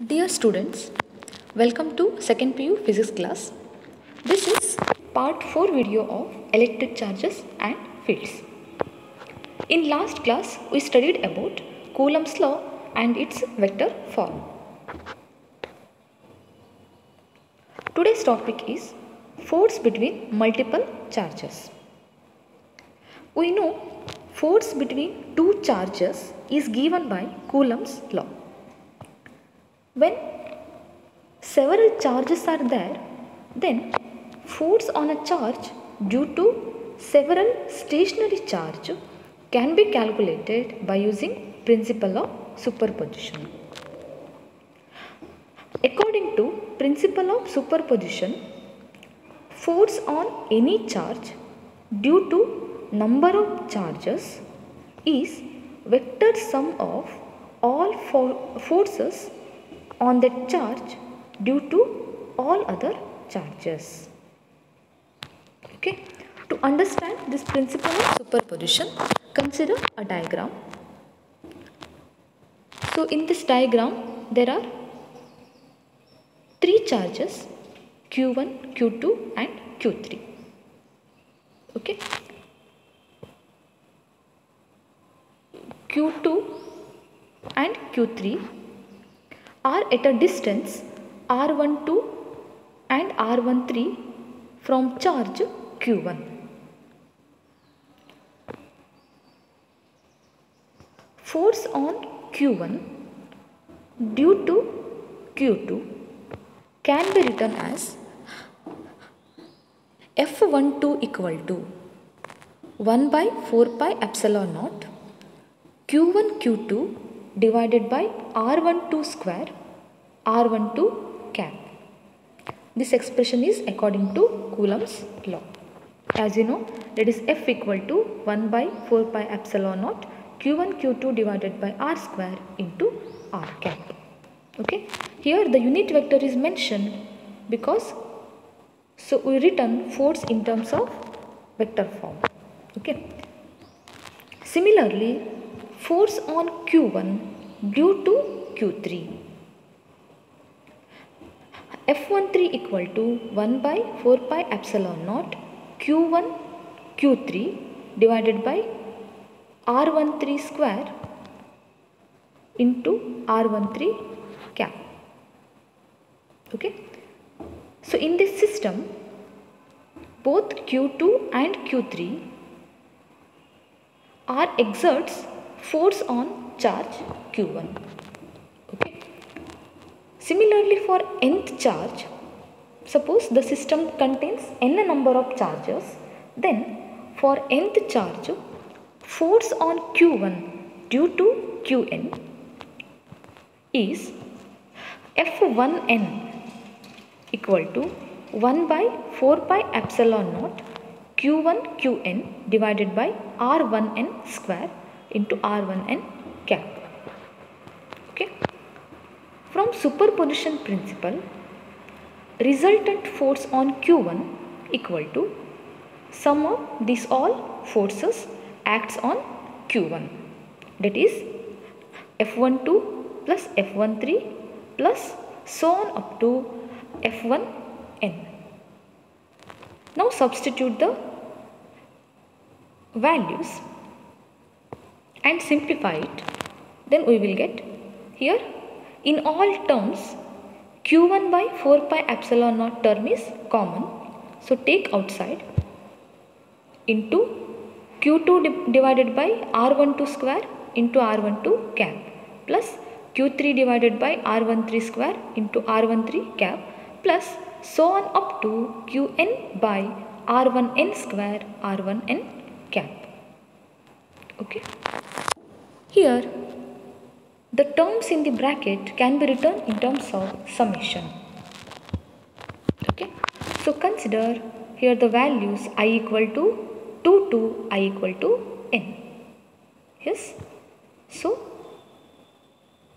Dear students, welcome to second PU physics class. This is part 4 video of electric charges and fields. In last class we studied about Coulomb's law and its vector form. Today's topic is force between multiple charges. We know force between two charges is given by Coulomb's law. When several charges are there, then force on a charge due to several stationary charge can be calculated by using principle of superposition. According to principle of superposition, force on any charge due to number of charges is vector sum of all forces on that charge due to all other charges. Okay. To understand this principle of superposition, consider a diagram. So in this diagram there are three charges Q1, Q2 and Q3. Okay. Q2 and Q3 are at a distance R12 and R13 from charge Q1. Force on Q1 due to Q2 can be written as F12 equal to 1 by 4 pi epsilon naught Q1 Q2 divided by R12 square R12 cap. This expression is according to Coulomb's law. As you know, that is F equal to 1 by 4 pi epsilon naught Q1 Q2 divided by R square into R cap. Okay. Here the unit vector is mentioned because so we written force in terms of vector form. Okay. Similarly, force on Q1 due to Q3. F13 equal to 1 by 4 pi epsilon naught Q1 Q3 divided by R13 square into R13 cap. Okay. So in this system, both Q2 and Q3 are exerts force on charge Q1. Okay. Similarly, for nth charge, suppose the system contains n number of charges, then for nth charge, force on Q1 due to Qn is F1n equal to 1 by 4 pi epsilon naught Q1 Qn divided by R1n square into R1n cap. Okay. From superposition principle, resultant force on Q1 equal to sum of these all forces acts on Q1, that is F12 plus F13 plus so on up to F1n. Now substitute the values and simplify it, then we will get here in all terms Q1 by 4 pi epsilon naught term is common. So take outside into Q2 divided by R12 square into R12 cap plus Q3 divided by R13 square into R13 cap plus so on up to Qn by R1n square R1n cap. Okay. Here the terms in the bracket can be written in terms of summation. Okay. So consider here the values I equal to 2 to I equal to n. Yes. So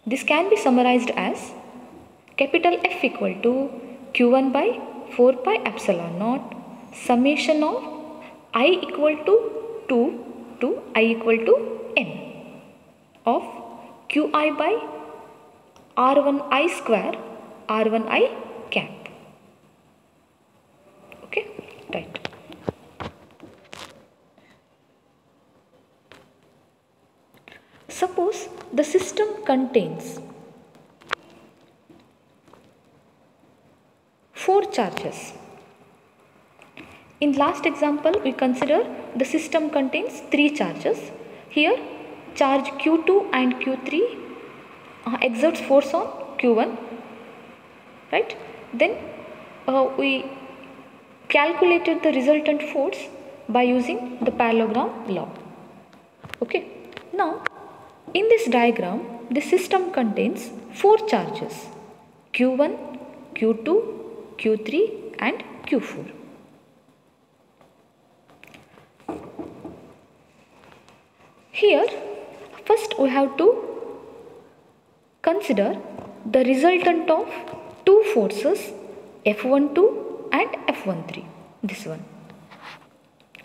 this can be summarized as capital F equal to Q1 by 4 pi epsilon naught summation of I equal to 2 to I equal to n of Qi by R1I square R1I cap. Okay, right. Suppose the system contains 4 charges. In last example, we consider the system contains 3 charges. Here, charge Q2 and Q3 exerts force on Q1, right? Then we calculated the resultant force by using the parallelogram law. Okay. Now, in this diagram, the system contains 4 charges: Q1, Q2, Q3 and Q4. Here, first we have to consider the resultant of two forces F12 and F13. This one.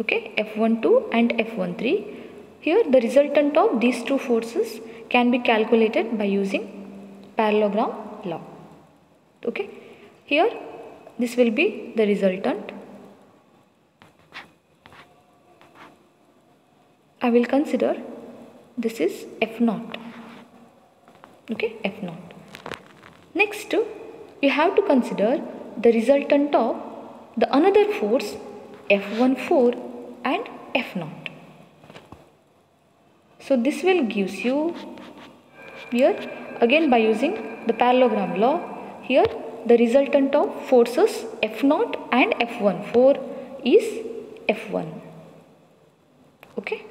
Okay, F12 and F13. Here the resultant of these two forces can be calculated by using parallelogram law. Okay, here this will be the resultant. I will consider this is F0. Okay, F0. Next, you have to consider the resultant of the another force F14 and F0. So this will gives you here again by using the parallelogram law. Here the resultant of forces F0 and F14 is F1. Okay.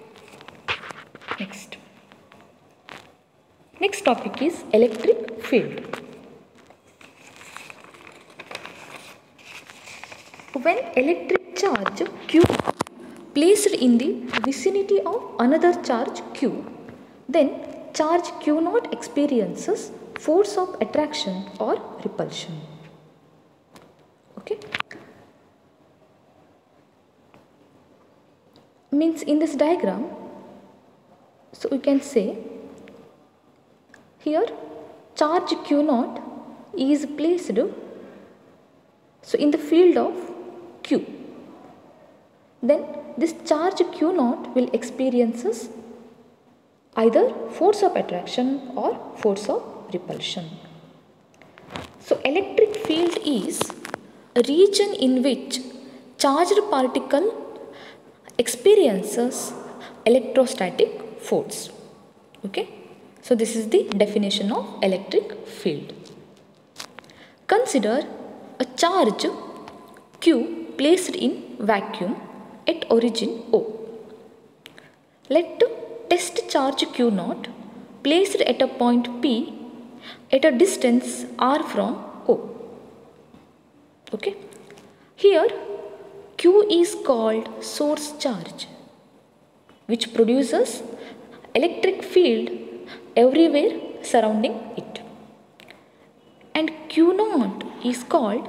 Next topic is electric field. When electric charge Q placed in the vicinity of another charge Q, then charge Q0 experiences force of attraction or repulsion. Okay. Means in this diagram, so we can say here charge Q0 is placed so in the field of Q. Then this charge Q0 will experiences either force of attraction or force of repulsion. So electric field is a region in which charged particle experiences electrostatic force. Okay. So this is the definition of electric field. Consider a charge Q placed in vacuum at origin O. Let test charge Q0 placed at a point P at a distance r from O. Okay. Here Q is called source charge, which produces electric field everywhere surrounding it, and Q0 is called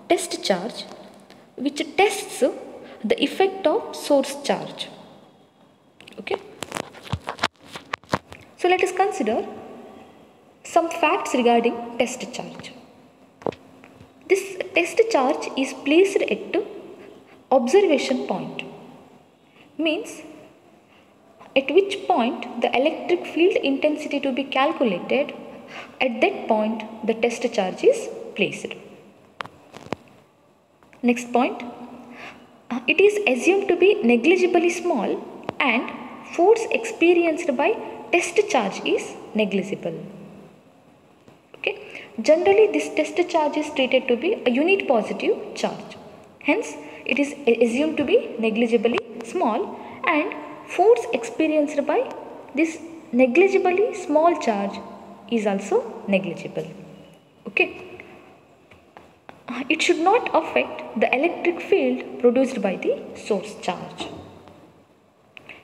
test charge, which tests the effect of source charge. Okay. So let us consider some facts regarding test charge. This test charge is placed at observation point, means at which point the electric field intensity to be calculated, at that point the test charge is placed. Next point, it is assumed to be negligibly small and force experienced by test charge is negligible. Okay. Generally this test charge is treated to be a unit positive charge. Hence it is assumed to be negligibly small and force experienced by this negligibly small charge is also negligible. Okay. It should not affect the electric field produced by the source charge.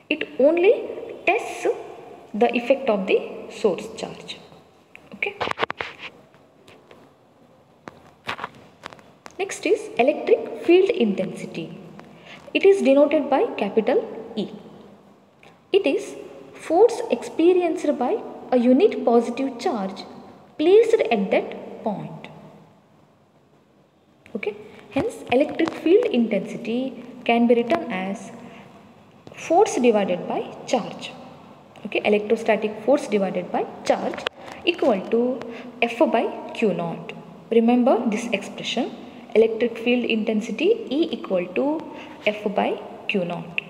It only tests the effect of the source charge. Okay. Next is electric field intensity. It is denoted by capital E. It is force experienced by a unit positive charge placed at that point. Okay, hence electric field intensity can be written as force divided by charge. Okay, electrostatic force divided by charge equal to F by Q naught. Remember this expression, electric field intensity E equal to F by Q naught.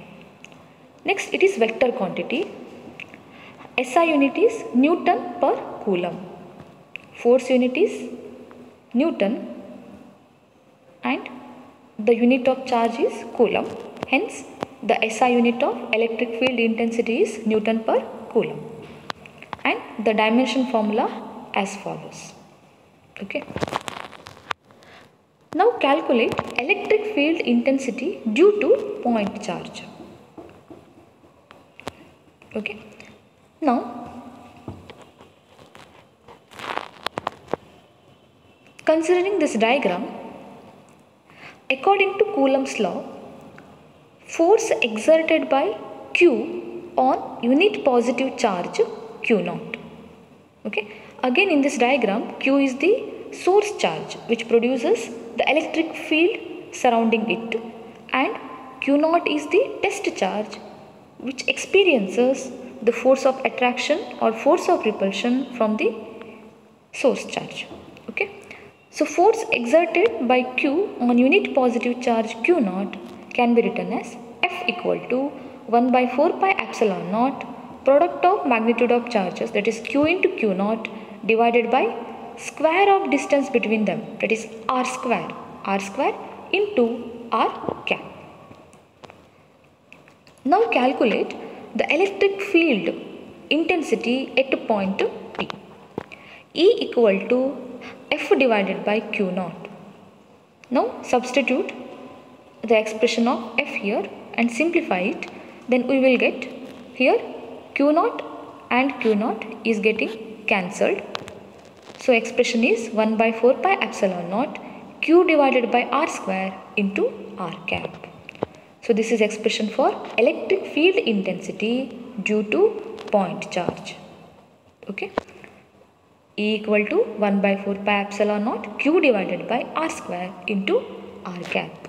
Next, it is vector quantity. SI unit is Newton per Coulomb. Force unit is Newton and the unit of charge is Coulomb. Hence, the SI unit of electric field intensity is Newton per Coulomb. And the dimension formula as follows. Okay. Now calculate electric field intensity due to point charge. Okay. Now considering this diagram, according to Coulomb's law, force exerted by Q on unit positive charge Q naught. Okay. Again in this diagram, Q is the source charge which produces the electric field surrounding it, and Q naught is the test charge which experiences the force of attraction or force of repulsion from the source charge. Okay. So force exerted by Q on unit positive charge Q naught can be written as F equal to 1 by 4 pi epsilon naught product of magnitude of charges, that is Q into Q naught, divided by square of distance between them, that is R square into R cap. Now calculate the electric field intensity at point P. E equal to F divided by Q naught. Now substitute the expression of F here and simplify it, then we will get here Q naught and Q naught is getting cancelled. So expression is 1 by 4 pi epsilon naught Q divided by R square into R cap. So this is expression for electric field intensity due to point charge. Okay. E equal to 1 by 4 pi epsilon naught Q divided by R square into R cap.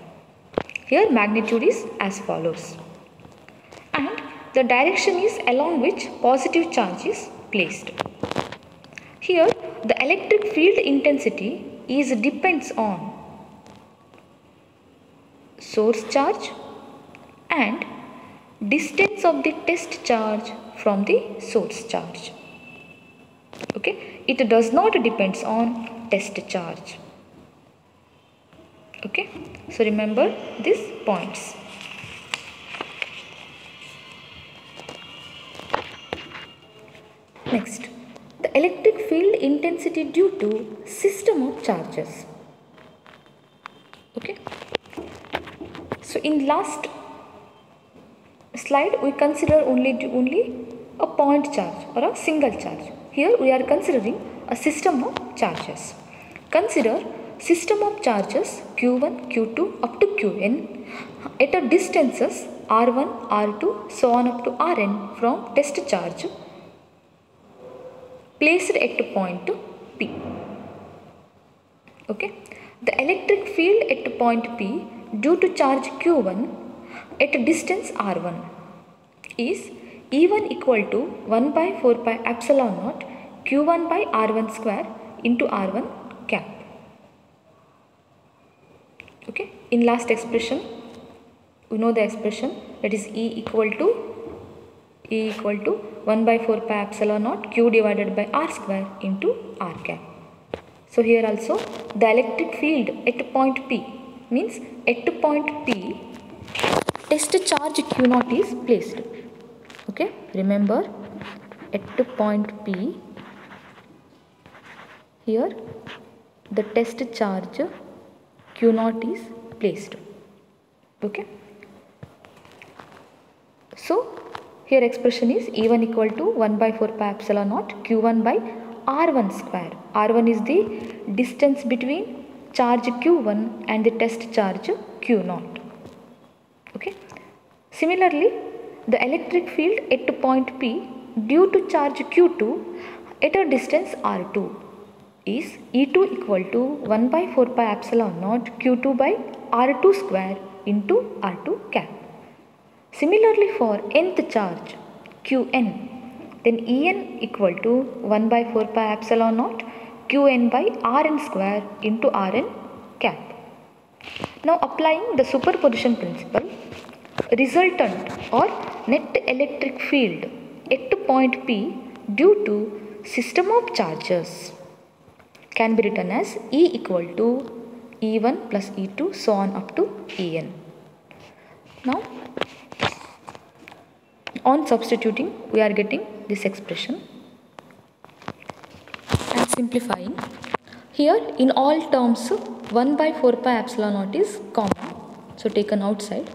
Here magnitude is as follows. And the direction is along which positive charge is placed. Here the electric field intensity depends on source charge and distance of the test charge from the source charge. Okay, it does not depends on test charge. Okay, so remember these points. Next, the electric field intensity due to system of charges. Okay, so in last slide we consider only a point charge or a single charge. Here we are considering a system of charges. Consider system of charges Q1, Q2 up to Qn at a distances R1, R2 so on up to Rn from test charge placed at point P. Okay. The electric field at point P due to charge Q1 at a distance R1 is E1 equal to 1 by 4 pi epsilon naught Q1 by R1 square into R1 cap. Okay. In last expression, we know the expression, that is E equal to 1 by 4 pi epsilon naught Q divided by R square into R cap. So here also the electric field at point P means at point P test charge Q naught is placed. Okay, remember at point P here the test charge Q naught is placed. Okay, so here expression is E1 equal to 1 by 4 pi epsilon naught Q1 by R1 square. R1 is the distance between charge Q1 and the test charge Q naught. Okay. Similarly, the electric field at point P due to charge Q2 at a distance R2 is E2 equal to 1 by 4 pi epsilon naught Q2 by R2 square into R2 cap. Similarly for nth charge Qn, then En equal to 1 by 4 pi epsilon naught Qn by Rn square into Rn cap. Now applying the superposition principle, resultant or net electric field at point P due to system of charges can be written as E equal to E1 plus E2 so on up to En. Now on substituting we are getting this expression and simplifying. Here in all terms 1 by 4 pi epsilon naught is common, so taken outside.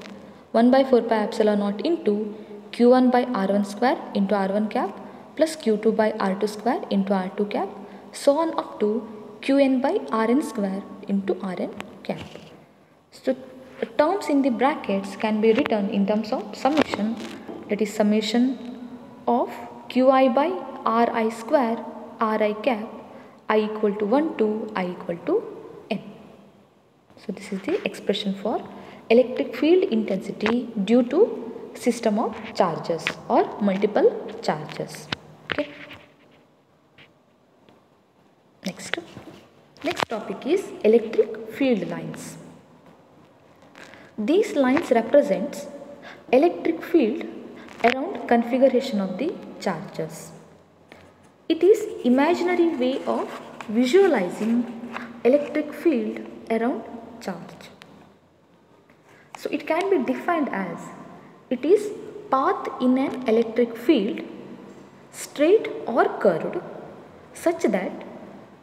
1 by 4 pi epsilon naught into Q1 by R1 square into R1 cap plus Q2 by R2 square into R2 cap so on up to Qn by Rn square into Rn cap. So terms in the brackets can be written in terms of summation, that is summation of Qi by Ri square Ri cap I equal to 1 to I equal to n. So this is the expression for electric field intensity due to system of charges or multiple charges. Okay. Next topic is electric field lines. These lines represents electric field around configuration of the charges. It is imaginary way of visualizing electric field around charge. So it can be defined as it is path in an electric field straight or curved such that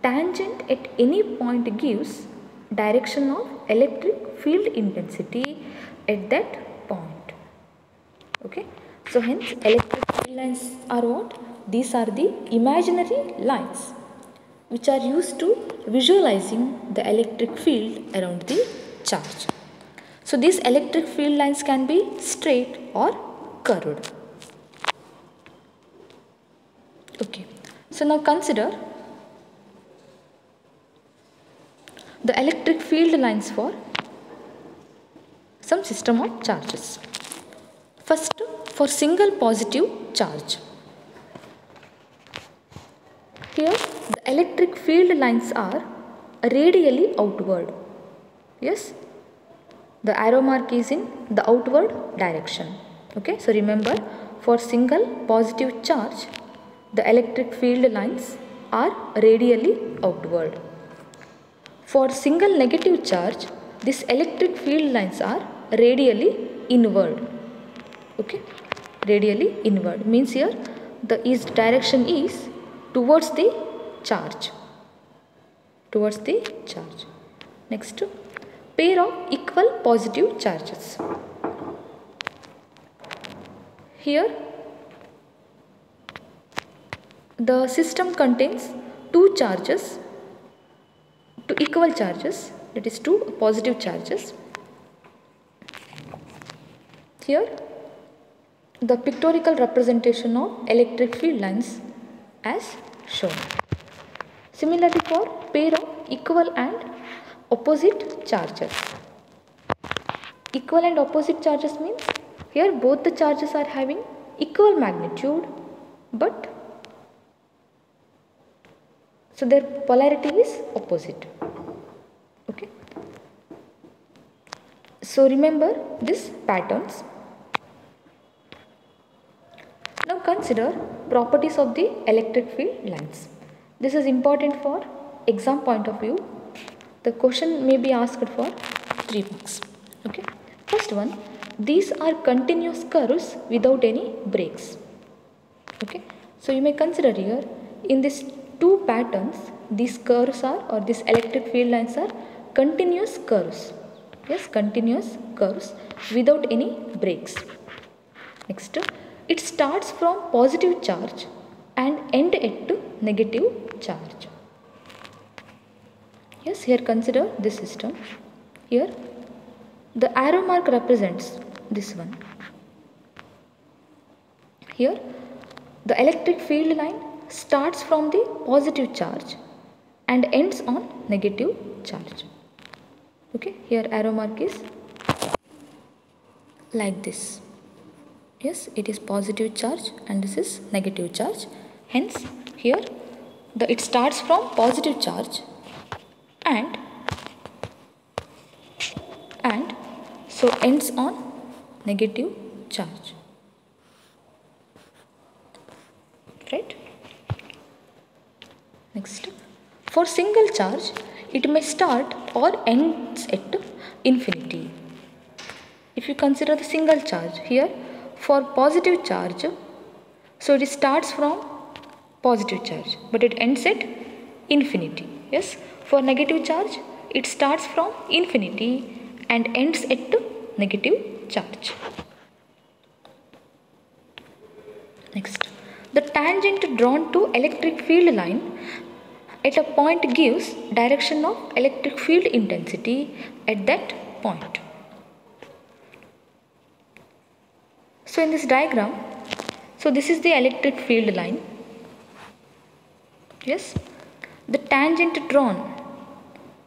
tangent at any point gives direction of electric field intensity at that point. Okay. So hence electric field lines are what? These are the imaginary lines which are used to visualizing the electric field around the charge. So these electric field lines can be straight or curved. Okay. So now consider the electric field lines for some system of charges. First, for single positive charge. Here the electric field lines are radially outward. Yes, the arrow mark is in the outward direction. Okay, so remember, for single positive charge the electric field lines are radially outward. For single negative charge these electric field lines are radially inward. Okay, radially inward means here the direction is towards the charge. Towards the charge. Next, pair of equal positive charges. Here the system contains two charges, two equal charges, that is two positive charges. Here the pictorial representation of electric field lines as shown. Similarly for pair of equal and opposite charges. Equal and opposite charges means here both the charges are having equal magnitude, but so their polarity is opposite. Okay. So remember these patterns. Now consider properties of the electric field lines. This is important for exam point of view. The question may be asked for 3 marks. Okay. First one, these are continuous curves without any breaks. Okay. So you may consider here in these two patterns these curves are, or these electric field lines are continuous curves. Yes, continuous curves without any breaks. Next, it starts from positive charge and end at negative charge. Yes, here consider this system. Here the arrow mark represents this one. Here the electric field line starts from the positive charge and ends on negative charge. Okay, here arrow mark is like this. Yes, it is positive charge and this is negative charge. Hence here it starts from positive charge and so ends on negative charge. Right? Next, for single charge, it may start or ends at infinity. If you consider the single charge here, for positive charge, so it starts from positive charge but it ends at infinity. Yes, for negative charge, it starts from infinity and ends at negative charge. Next, the tangent drawn to electric field line at a point gives direction of electric field intensity at that point. So in this diagram, so this is the electric field line. Yes, the tangent drawn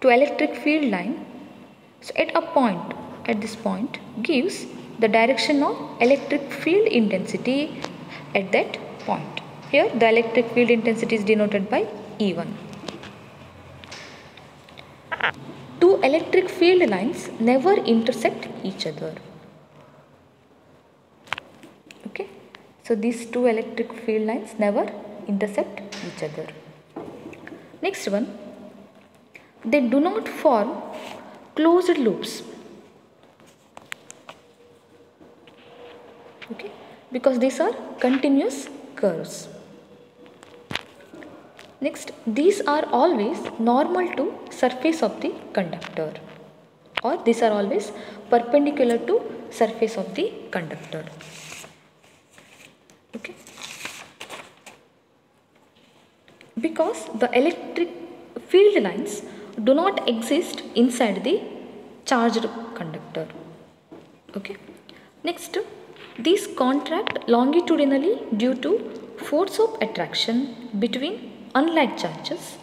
to electric field line, so at this point gives the direction of electric field intensity at that point. Here the electric field intensity is denoted by E1. Two electric field lines never intersect each other. Okay, so these two electric field lines never intersect each other. Next one, they do not form closed loops. Okay, because these are continuous curves. Next, these are always normal to surface of the conductor, or these are always perpendicular to surface of the conductor. Okay, because the electric field lines do not exist inside the charged conductor. Okay, next, these contract longitudinally due to force of attraction between unlike charges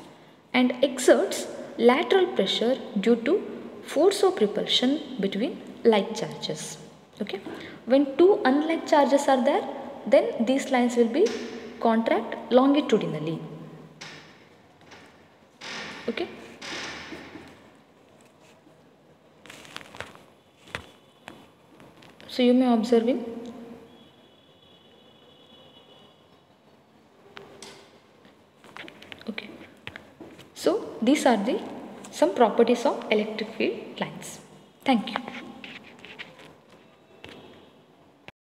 and exerts lateral pressure due to force of repulsion between like charges. Okay, when two unlike charges are there, then these lines will be contract longitudinally. Okay, so you may observe in okay. So these are the some properties of electric field lines. Thank you.